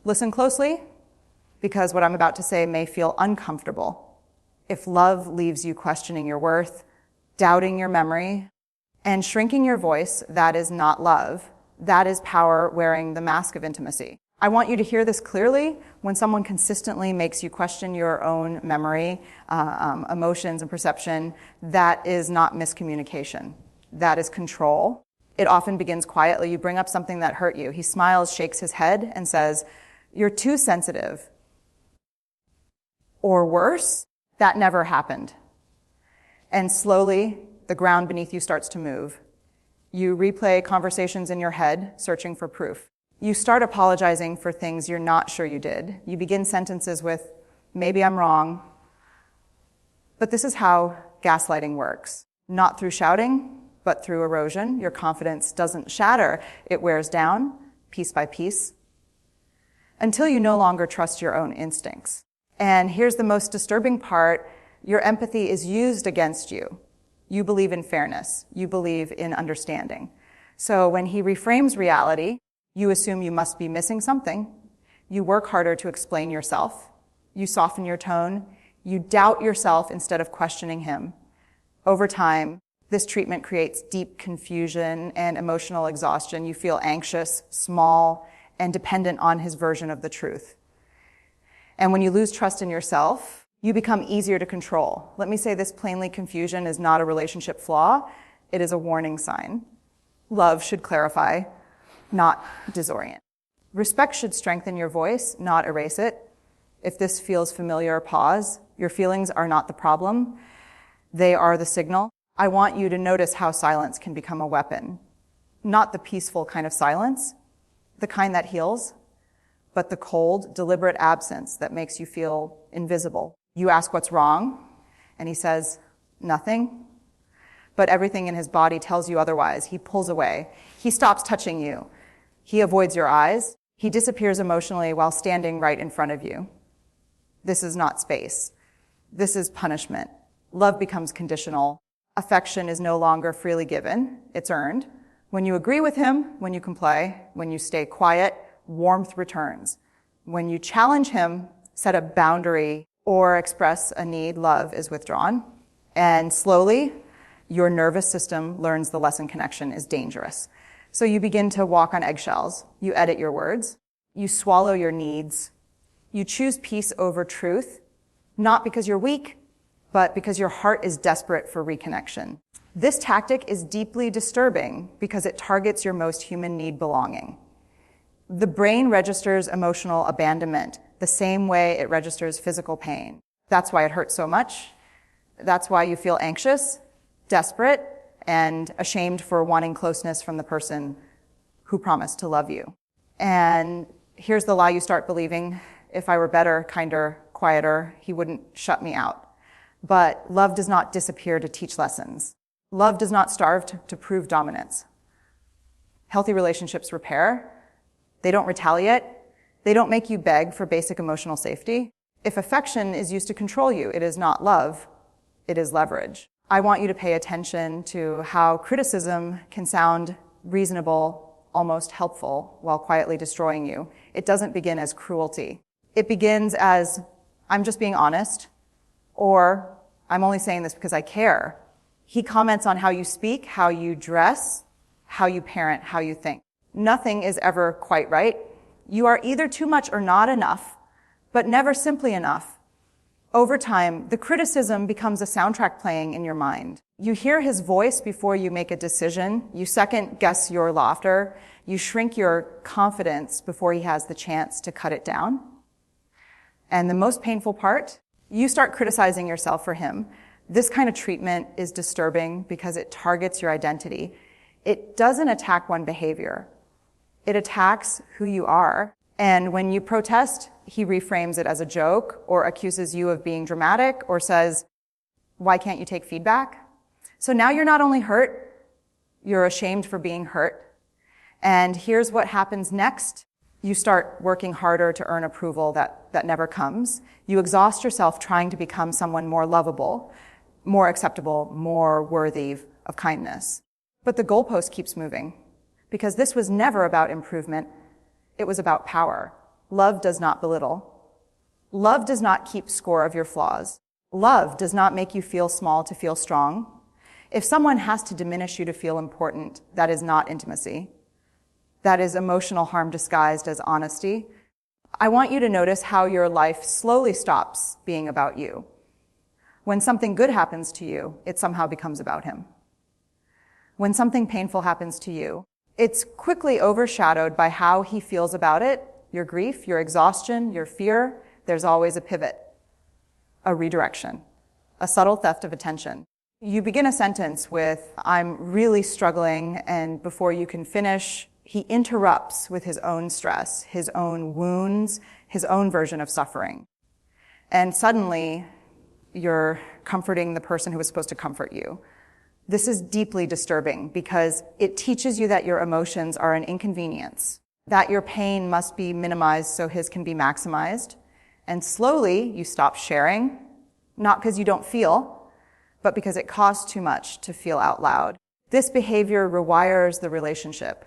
Listen closely, because what I'm about to say may feel uncomfortable. If love leaves you questioning your worth, doubting your memory, and shrinking your voice, that is not love. That is power wearing the mask of intimacy. I want you to hear this clearly. When someone consistently makes you question your own memory, emotions, and perception, that is not miscommunication. That is control. It often begins quietly. You bring up something that hurt you. He smiles, shakes his head, and says, "You're too sensitive." Or worse, "That never happened." And slowly, the ground beneath you starts to move. You replay conversations in your head, searching for proof. You start apologizing for things you're not sure you did. You begin sentences with, "Maybe I'm wrong." But this is how gaslighting works. Not through shouting, but through erosion. Your confidence doesn't shatter. It wears down, piece by piece, until you no longer trust your own instincts. And here's the most disturbing part. Your empathy is used against you. You believe in fairness. You believe in understanding. So when he reframes reality, you assume you must be missing something. You work harder to explain yourself. You soften your tone. You doubt yourself instead of questioning him. Over time, this treatment creates deep confusion and emotional exhaustion. You feel anxious, small, and dependent on his version of the truth. And when you lose trust in yourself, you become easier to control. Let me say this plainly, confusion is not a relationship flaw. It is a warning sign. Love should clarify, not disorient. Respect should strengthen your voice, not erase it. If this feels familiar, pause. Your feelings are not the problem. They are the signal. I want you to notice how silence can become a weapon. Not the peaceful kind of silence, the kind that heals, but the cold, deliberate absence that makes you feel invisible. You ask what's wrong, and he says, "Nothing." But everything in his body tells you otherwise. He pulls away. He stops touching you. He avoids your eyes. He disappears emotionally while standing right in front of you. This is not space. This is punishment. Love becomes conditional. Affection is no longer freely given. It's earned. When you agree with him, when you comply, when you stay quiet, warmth returns. When you challenge him, set a boundary, or express a need, love is withdrawn. And slowly, your nervous system learns the lesson connection is dangerous. So you begin to walk on eggshells. You edit your words. You swallow your needs. You choose peace over truth, not because you're weak, but because your heart is desperate for reconnection. This tactic is deeply disturbing because it targets your most human need, belonging. The brain registers emotional abandonment the same way it registers physical pain. That's why it hurts so much. That's why you feel anxious, desperate, and ashamed for wanting closeness from the person who promised to love you. And here's the lie you start believing: if I were better, kinder, quieter, he wouldn't shut me out. But love does not disappear to teach lessons. Love does not starve to prove dominance. Healthy relationships repair. They don't retaliate. They don't make you beg for basic emotional safety. If affection is used to control you, it is not love, it is leverage. I want you to pay attention to how criticism can sound reasonable, almost helpful, while quietly destroying you. It doesn't begin as cruelty. It begins as, "I'm just being honest," or "I'm only saying this because I care." He comments on how you speak, how you dress, how you parent, how you think. Nothing is ever quite right. You are either too much or not enough, but never simply enough. Over time, the criticism becomes a soundtrack playing in your mind. You hear his voice before you make a decision. You second guess your laughter. You shrink your confidence before he has the chance to cut it down. And the most painful part, you start criticizing yourself for him. This kind of treatment is disturbing because it targets your identity. It doesn't attack one behavior. It attacks who you are. And when you protest, he reframes it as a joke or accuses you of being dramatic or says, "Why can't you take feedback?" So now you're not only hurt, you're ashamed for being hurt. And here's what happens next. You start working harder to earn approval that never comes. You exhaust yourself trying to become someone more lovable, more acceptable, more worthy of kindness. But the goalpost keeps moving because this was never about improvement. It was about power. Love does not belittle. Love does not keep score of your flaws. Love does not make you feel small to feel strong. If someone has to diminish you to feel important, that is not intimacy. That is emotional harm disguised as honesty. I want you to notice how your life slowly stops being about you. When something good happens to you, it somehow becomes about him. When something painful happens to you, it's quickly overshadowed by how he feels about it, your grief, your exhaustion, your fear. There's always a pivot, a redirection, a subtle theft of attention. You begin a sentence with, "I'm really struggling," and before you can finish, he interrupts with his own stress, his own wounds, his own version of suffering. And suddenly, you're comforting the person who was supposed to comfort you. This is deeply disturbing because it teaches you that your emotions are an inconvenience, that your pain must be minimized so his can be maximized. And slowly, you stop sharing, not because you don't feel, but because it costs too much to feel out loud. This behavior rewires the relationship.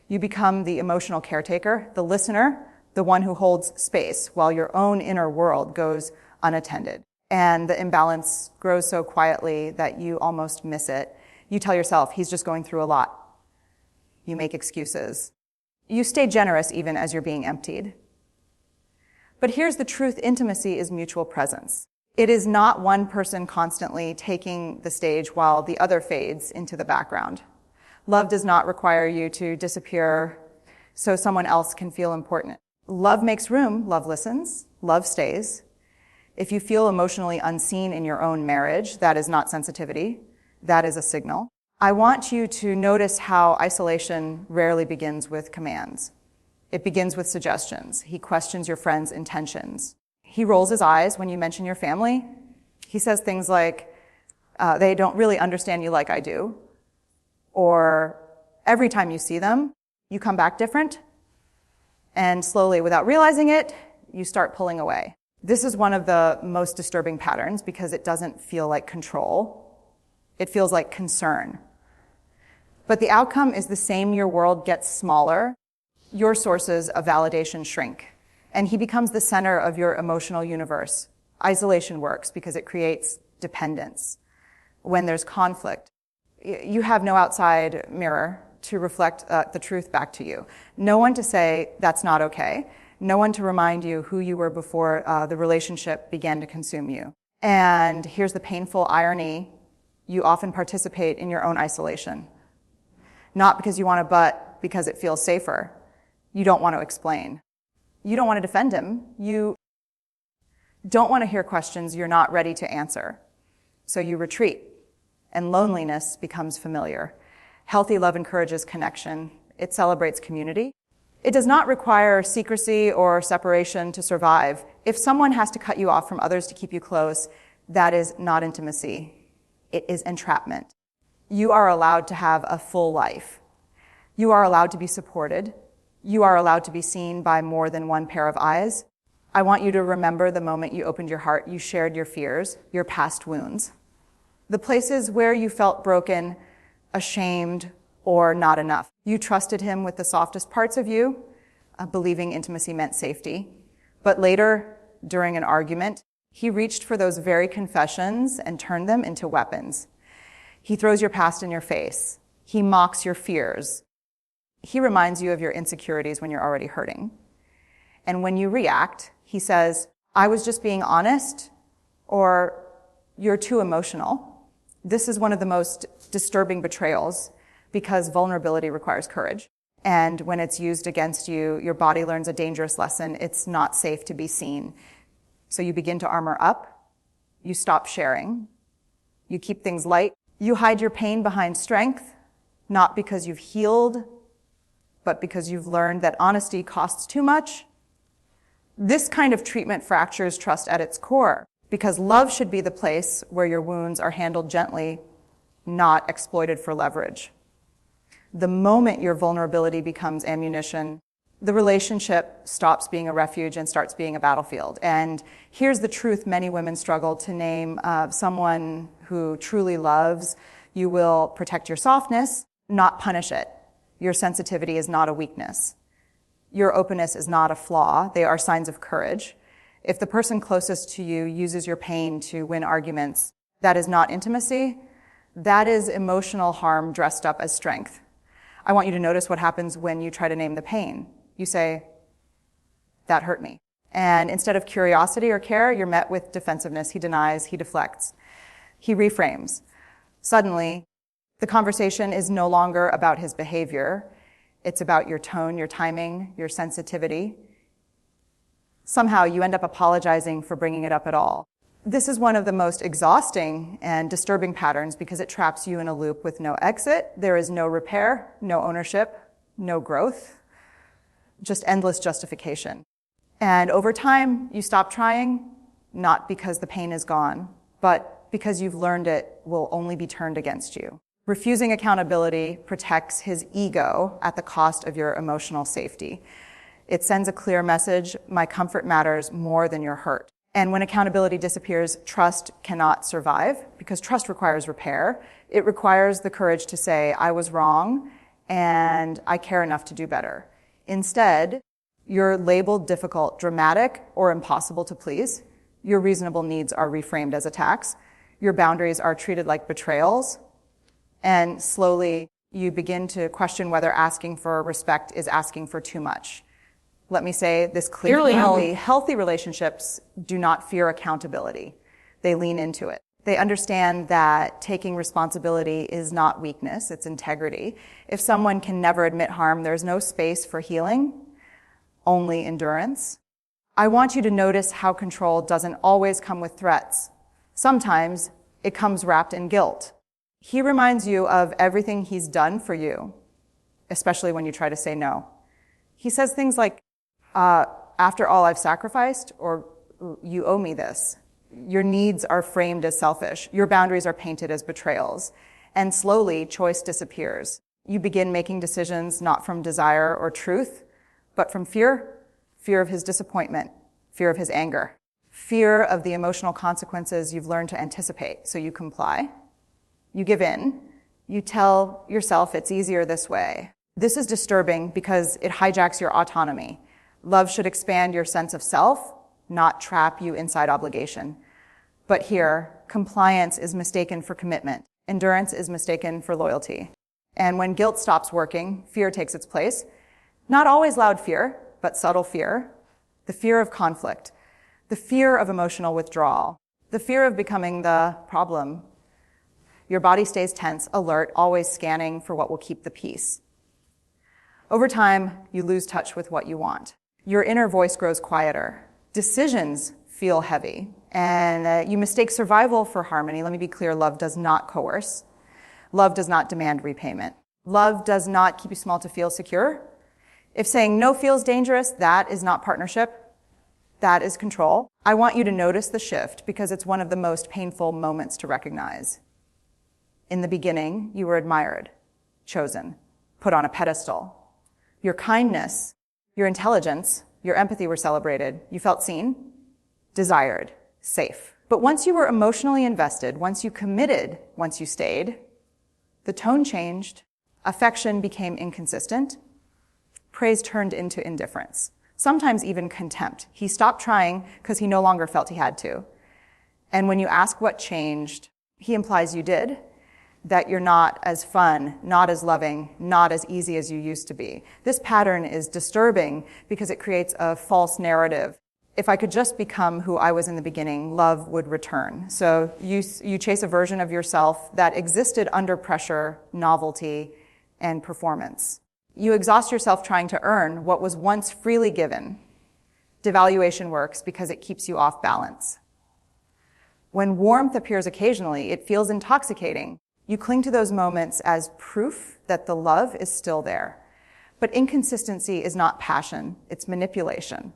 You become the emotional caretaker, the listener, the one who holds space while your own inner world goes unattended. And the imbalance grows so quietly that you almost miss it. You tell yourself, he's just going through a lot. You make excuses. You stay generous even as you're being emptied. But here's the truth: intimacy is mutual presence. It is not one person constantly taking the stage while the other fades into the background. Love does not require you to disappear so someone else can feel important. Love makes room, love listens, love stays. If you feel emotionally unseen in your own marriage, that is not sensitivity, that is a signal. I want you to notice how isolation rarely begins with commands. It begins with suggestions. He questions your friend's intentions. He rolls his eyes when you mention your family. He says things like, they don't really understand you like I do. Or every time you see them, you come back different. And slowly, without realizing it, you start pulling away. This is one of the most disturbing patterns because it doesn't feel like control. It feels like concern. But the outcome is the same. Your world gets smaller. Your sources of validation shrink. And he becomes the center of your emotional universe. Isolation works because it creates dependence. When there's conflict, you have no outside mirror to reflect the truth back to you. No one to say, that's not okay. No one to remind you who you were before the relationship began to consume you. And here's the painful irony. You often participate in your own isolation. Not because you want to but because it feels safer. You don't want to explain. You don't want to defend him. You don't want to hear questions you're not ready to answer. So you retreat, and loneliness becomes familiar. Healthy love encourages connection. It celebrates community. It does not require secrecy or separation to survive. If someone has to cut you off from others to keep you close, that is not intimacy. It is entrapment. You are allowed to have a full life. You are allowed to be supported. You are allowed to be seen by more than one pair of eyes. I want you to remember the moment you opened your heart, you shared your fears, your past wounds. The places where you felt broken, ashamed, or not enough. You trusted him with the softest parts of you, believing intimacy meant safety. But later, during an argument, he reached for those very confessions and turned them into weapons. He throws your past in your face. He mocks your fears. He reminds you of your insecurities when you're already hurting. And when you react, he says, I was just being honest, or you're too emotional. This is one of the most disturbing betrayals because vulnerability requires courage. And when it's used against you, your body learns a dangerous lesson. It's not safe to be seen. So you begin to armor up. You stop sharing. You keep things light. You hide your pain behind strength, not because you've healed, but because you've learned that honesty costs too much. This kind of treatment fractures trust at its core, because love should be the place where your wounds are handled gently, not exploited for leverage. The moment your vulnerability becomes ammunition, the relationship stops being a refuge and starts being a battlefield. And here's the truth many women struggle to name. Someone who truly loves, you will protect your softness, not punish it. Your sensitivity is not a weakness. Your openness is not a flaw. They are signs of courage. If the person closest to you uses your pain to win arguments, that is not intimacy. That is emotional harm dressed up as strength. I want you to notice what happens when you try to name the pain. You say, that hurt me. And instead of curiosity or care, you're met with defensiveness. He denies, he deflects, he reframes. Suddenly, the conversation is no longer about his behavior. It's about your tone, your timing, your sensitivity. Somehow you end up apologizing for bringing it up at all. This is one of the most exhausting and disturbing patterns because it traps you in a loop with no exit. There is no repair, no ownership, no growth, just endless justification. And over time, you stop trying, not because the pain is gone, but because you've learned it will only be turned against you. Refusing accountability protects his ego at the cost of your emotional safety. It sends a clear message, my comfort matters more than your hurt. And when accountability disappears, trust cannot survive because trust requires repair. It requires the courage to say, I was wrong and I care enough to do better. Instead, you're labeled difficult, dramatic, or impossible to please. Your reasonable needs are reframed as attacks. Your boundaries are treated like betrayals. And slowly, you begin to question whether asking for respect is asking for too much. Let me say this clearly. Healthy relationships do not fear accountability. They lean into it. They understand that taking responsibility is not weakness, it's integrity. If someone can never admit harm, there's no space for healing, only endurance. I want you to notice how control doesn't always come with threats. Sometimes it comes wrapped in guilt. He reminds you of everything he's done for you, especially when you try to say no. He says things like, after all I've sacrificed, or you owe me this. Your needs are framed as selfish. Your boundaries are painted as betrayals. And slowly, choice disappears. You begin making decisions not from desire or truth, but from fear of his disappointment, fear of his anger, fear of the emotional consequences you've learned to anticipate. So you comply, you give in, you tell yourself it's easier this way. This is disturbing because it hijacks your autonomy. Love should expand your sense of self, not trap you inside obligation. But here, compliance is mistaken for commitment. Endurance is mistaken for loyalty. And when guilt stops working, fear takes its place. Not always loud fear, but subtle fear. The fear of conflict. The fear of emotional withdrawal. The fear of becoming the problem. Your body stays tense, alert, always scanning for what will keep the peace. Over time, you lose touch with what you want. Your inner voice grows quieter. Decisions feel heavy, and you mistake survival for harmony. Let me be clear, love does not coerce. Love does not demand repayment. Love does not keep you small to feel secure. If saying no feels dangerous, that is not partnership. That is control. I want you to notice the shift because it's one of the most painful moments to recognize. In the beginning, you were admired, chosen, put on a pedestal. Your kindness, your intelligence, your empathy were celebrated. You felt seen, desired, safe. But once you were emotionally invested, once you committed, once you stayed, the tone changed, affection became inconsistent, praise turned into indifference, sometimes even contempt. He stopped trying because he no longer felt he had to. And when you ask what changed, he implies you did, that you're not as fun, not as loving, not as easy as you used to be. This pattern is disturbing because it creates a false narrative. If I could just become who I was in the beginning, love would return. So you chase a version of yourself that existed under pressure, novelty, and performance. You exhaust yourself trying to earn what was once freely given. Devaluation works because it keeps you off balance. When warmth appears occasionally, it feels intoxicating. You cling to those moments as proof that the love is still there. But inconsistency is not passion, it's manipulation.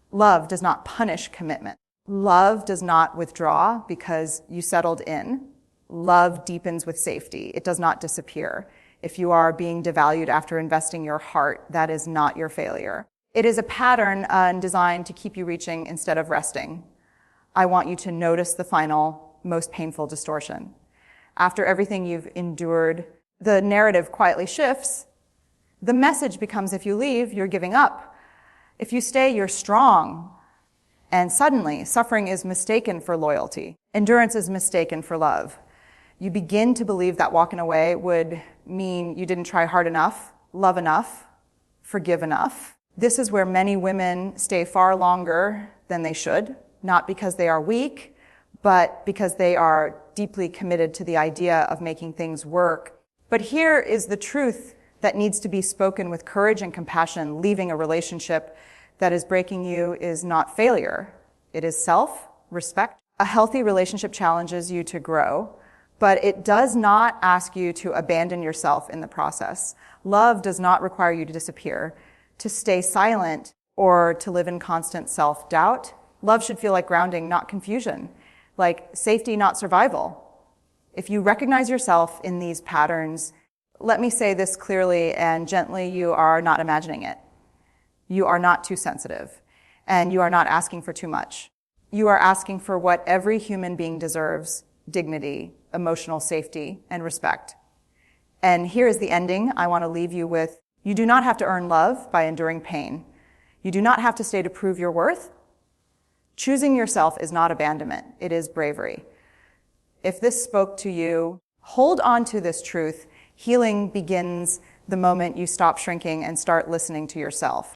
Love does not punish commitment. Love does not withdraw because you settled in. Love deepens with safety. It does not disappear. If you are being devalued after investing your heart, that is not your failure. It is a pattern designed to keep you reaching instead of resting. I want you to notice the final, most painful distortion. After everything you've endured, the narrative quietly shifts. The message becomes if you leave, you're giving up. If you stay, you're strong. And suddenly, suffering is mistaken for loyalty. Endurance is mistaken for love. You begin to believe that walking away would mean you didn't try hard enough, love enough, forgive enough. This is where many women stay far longer than they should, not because they are weak, but because they are deeply committed to the idea of making things work. But here is the truth that needs to be spoken with courage and compassion. Leaving a relationship that is breaking you is not failure. It is self-respect. A healthy relationship challenges you to grow, but it does not ask you to abandon yourself in the process. Love does not require you to disappear, to stay silent, or to live in constant self-doubt. Love should feel like grounding, not confusion, like safety, not survival. If you recognize yourself in these patterns, let me say this clearly and gently, you are not imagining it. You are not too sensitive, and you are not asking for too much. You are asking for what every human being deserves: dignity, emotional safety, and respect. And here is the ending I want to leave you with. You do not have to earn love by enduring pain. You do not have to stay to prove your worth. Choosing yourself is not abandonment. It is bravery. If this spoke to you, hold on to this truth. Healing begins the moment you stop shrinking and start listening to yourself.